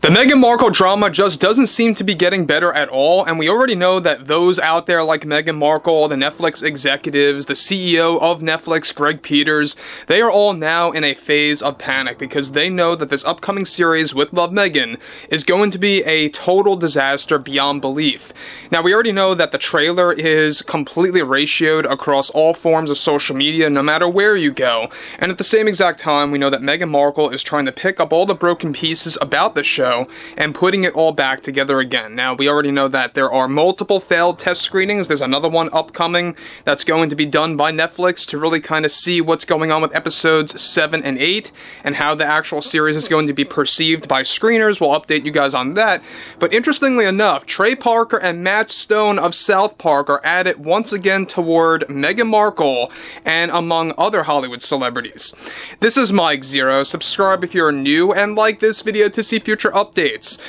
The Meghan Markle drama just doesn't seem to be getting better at all, and we already know that those out there like Meghan Markle, the Netflix executives, the CEO of Netflix, Greg Peters, they are all now in a phase of panic because they know that this upcoming series with Love Meghan is going to be a total disaster beyond belief. Now, we already know that the trailer is completely ratioed across all forms of social media, no matter where you go, and at the same exact time, we know that Meghan Markle is trying to pick up all the broken pieces about the show and putting it all back together again. Now, we already know that there are multiple failed test screenings. There's another one upcoming that's going to be done by Netflix to really kind of see what's going on with episodes 7 and 8 and how the actual series is going to be perceived by screeners. We'll update you guys on that. But interestingly enough, Trey Parker and Matt Stone of South Park are at it once again toward Meghan Markle and among other Hollywood celebrities. This is Mike Zero. Subscribe if you're new and like this video to see future updates.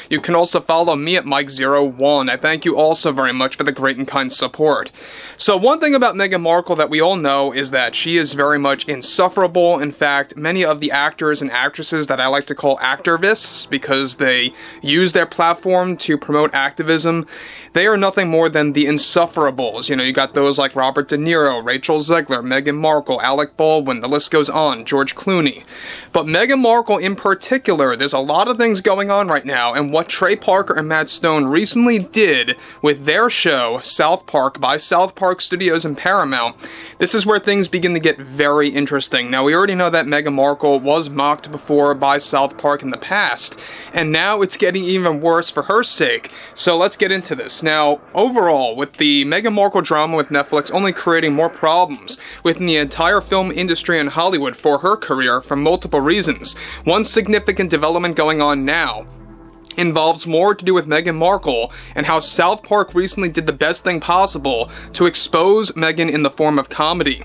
You can also follow me at Mike01. I thank you also very much for the great and kind support. So one thing about Meghan Markle that we all know is that she is very much insufferable. In fact, many of the actors and actresses that I like to call activists, because they use their platform to promote activism, they are nothing more than the insufferables. You know, you got those like Robert De Niro, Rachel Zegler, Meghan Markle, Alec Baldwin, the list goes on, George Clooney. But Meghan Markle in particular, there's a lot of things going on right now, and what Trey Parker and Matt Stone recently did with their show, South Park, by South Park Studios and Paramount, this is where things begin to get very interesting. Now, we already know that Meghan Markle was mocked before by South Park in the past, and now it's getting even worse for her sake. So let's get into this. Now, overall, with the Meghan Markle drama with Netflix only creating more problems within the entire film industry in Hollywood for her career for multiple reasons, one significant development going on now involves more to do with Meghan Markle and how South Park recently did the best thing possible to expose Meghan in the form of comedy.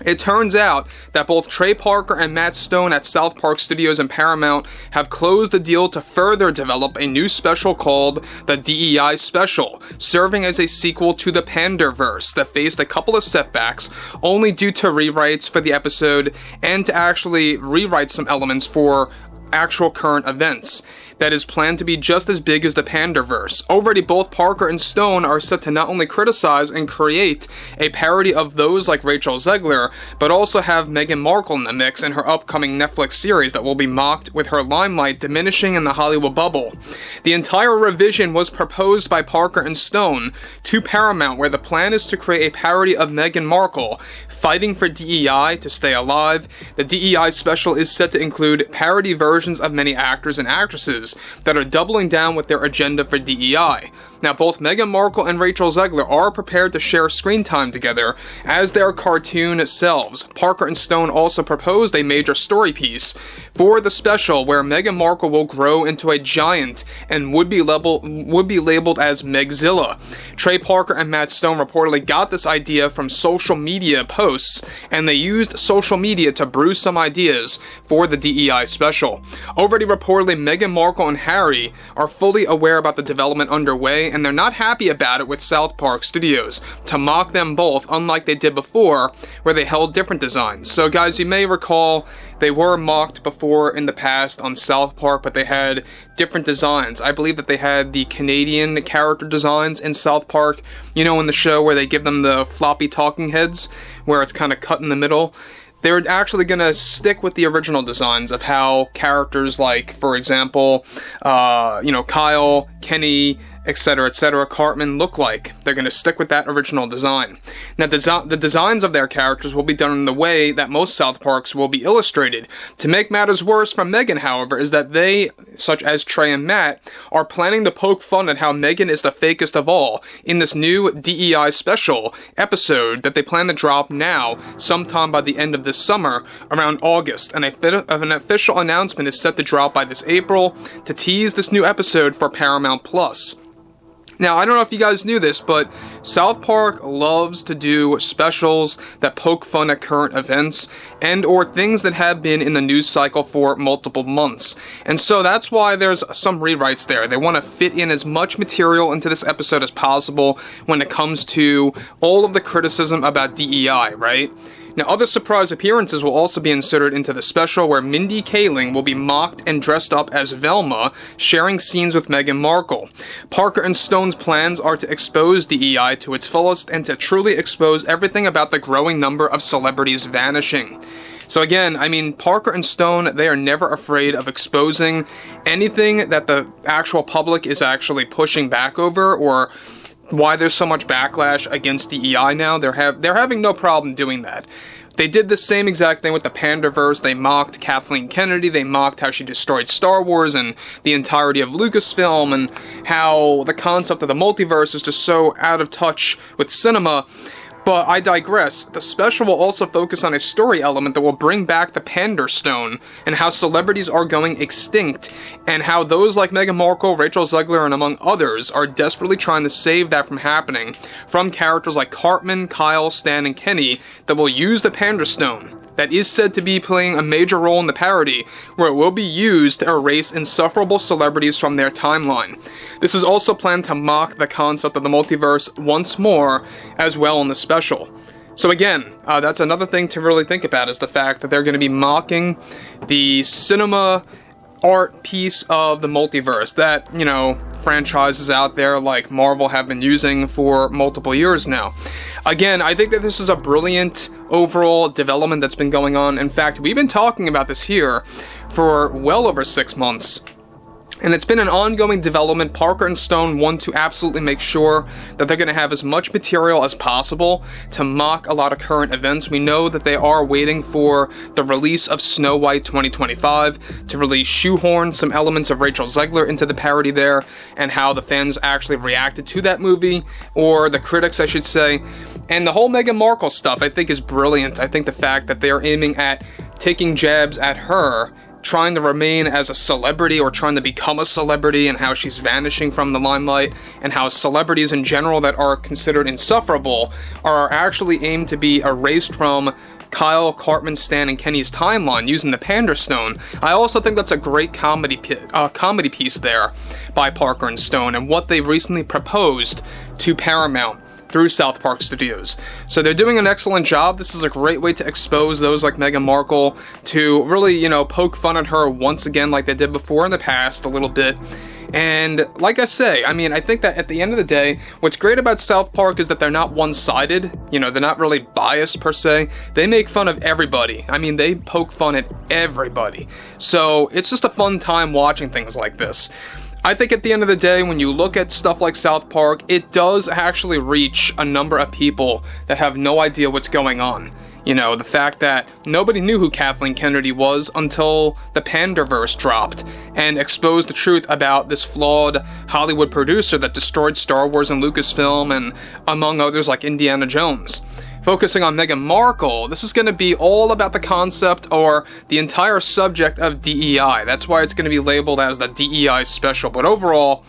It turns out that both Trey Parker and Matt Stone at South Park Studios and Paramount have closed a deal to further develop a new special called the DEI Special, serving as a sequel to the Panderverse that faced a couple of setbacks only due to rewrites for the episode and to actually rewrite some elements for actual current events. That is planned to be just as big as the Panderverse. Already both Parker and Stone are set to not only criticize and create a parody of those like Rachel Zegler, but also have Meghan Markle in the mix in her upcoming Netflix series that will be mocked with her limelight diminishing in the Hollywood bubble. The entire revision was proposed by Parker and Stone to Paramount, where the plan is to create a parody of Meghan Markle fighting for DEI to stay alive. The DEI special is set to include parody versions of many actors and actresses that are doubling down with their agenda for DEI. Now, both Meghan Markle and Rachel Zegler are prepared to share screen time together as their cartoon selves. Parker and Stone also proposed a major story piece for the special where Meghan Markle will grow into a giant and would be labeled as Megzilla. Trey Parker and Matt Stone reportedly got this idea from social media posts, and they used social media to brew some ideas for the DEI special. Already reportedly, Meghan Markle and Harry are fully aware about the development underway, and they're not happy about it with South Park Studios to mock them both, unlike they did before, where they held different designs. So guys, you may recall they were mocked before in the past on South Park, but they had different designs. I believe that they had the Canadian character designs in South Park, you know, in the show where they give them the floppy talking heads, where it's kind of cut in the middle. They're actually going to stick with the original designs of how characters like, for example, Kyle, Kenny, etc., Cartman look like. They're going to stick with that original design. Now, the designs of their characters will be done in the way that most South Parks will be illustrated. To make matters worse for Meghan, however, is that they, such as Trey and Matt, are planning to poke fun at how Meghan is the fakest of all in this new DEI special episode that they plan to drop now, sometime by the end of this summer, around August. And an official announcement is set to drop by this April to tease this new episode for Paramount+. Now, I don't know if you guys knew this, but South Park loves to do specials that poke fun at current events and or things that have been in the news cycle for multiple months. And so that's why there's some rewrites there. They want to fit in as much material into this episode as possible when it comes to all of the criticism about DEI, right? Now, other surprise appearances will also be inserted into the special, where Mindy Kaling will be mocked and dressed up as Velma, sharing scenes with Meghan Markle. Parker and Stone's plans are to expose DEI to its fullest and to truly expose everything about the growing number of celebrities vanishing. So again, I mean, Parker and Stone, they are never afraid of exposing anything that the actual public is actually pushing back over, or why there's so much backlash against DEI now. They're having no problem doing that. They did the same exact thing with the panderverse. They mocked Kathleen Kennedy. They mocked how she destroyed Star Wars and the entirety of Lucasfilm, and how the concept of the multiverse is just so out of touch with cinema. But I digress. The special will also focus on a story element that will bring back the Pander Stone, and how celebrities are going extinct, and how those like Meghan Markle, Rachel Zegler, and among others are desperately trying to save that from happening from characters like Cartman, Kyle, Stan, and Kenny that will use the Pander Stone. That is said to be playing a major role in the parody, where it will be used to erase insufferable celebrities from their timeline. This is also planned to mock the concept of the multiverse once more, as well in the special. So again, that's another thing to really think about, is the fact that they're going to be mocking the cinema art piece of the multiverse that, you know, franchises out there like Marvel have been using for multiple years now. Again, I think that this is a brilliant overall development that's been going on. In fact, we've been talking about this here for well over 6 months. And it's been an ongoing development. Parker and Stone want to absolutely make sure that they're going to have as much material as possible to mock a lot of current events. We know that they are waiting for the release of Snow White 2025 to really shoehorn some elements of Rachel Zegler into the parody there, and how the fans actually reacted to that movie, or the critics, I should say. And the whole Meghan Markle stuff, I think, is brilliant. I think the fact that they are aiming at taking jabs at her, trying to remain as a celebrity or trying to become a celebrity, and how she's vanishing from the limelight, and how celebrities in general that are considered insufferable are actually aimed to be erased from Kyle, Cartman, Stan, and Kenny's timeline using the Pander Stone. I also think that's a great comedy piece there by Parker and Stone, and what they recently proposed to Paramount through South Park Studios. So they're doing an excellent job. This is a great way to expose those like Meghan Markle, to really, you know, poke fun at her once again like they did before in the past a little bit. And like I say, I mean, I think that at the end of the day, what's great about South Park is that they're not one-sided. You know, they're not really biased per se. They make fun of everybody. I mean, they poke fun at everybody. So it's just a fun time watching things like this. I think at the end of the day, when you look at stuff like South Park, it does actually reach a number of people that have no idea what's going on. You know, the fact that nobody knew who Kathleen Kennedy was until the panderverse dropped and exposed the truth about this flawed Hollywood producer that destroyed Star Wars and Lucasfilm, and among others like Indiana Jones. Focusing on Meghan Markle, this is going to be all about the concept, or the entire subject, of DEI. That's why it's going to be labeled as the DEI special. But overall,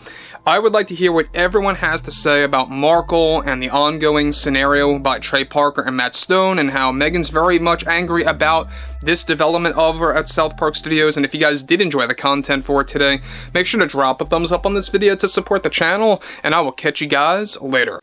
I would like to hear what everyone has to say about Markle and the ongoing scenario by Trey Parker and Matt Stone, and how Meghan's very much angry about this development over at South Park Studios. And if you guys did enjoy the content for today, make sure to drop a thumbs up on this video to support the channel, and I will catch you guys later.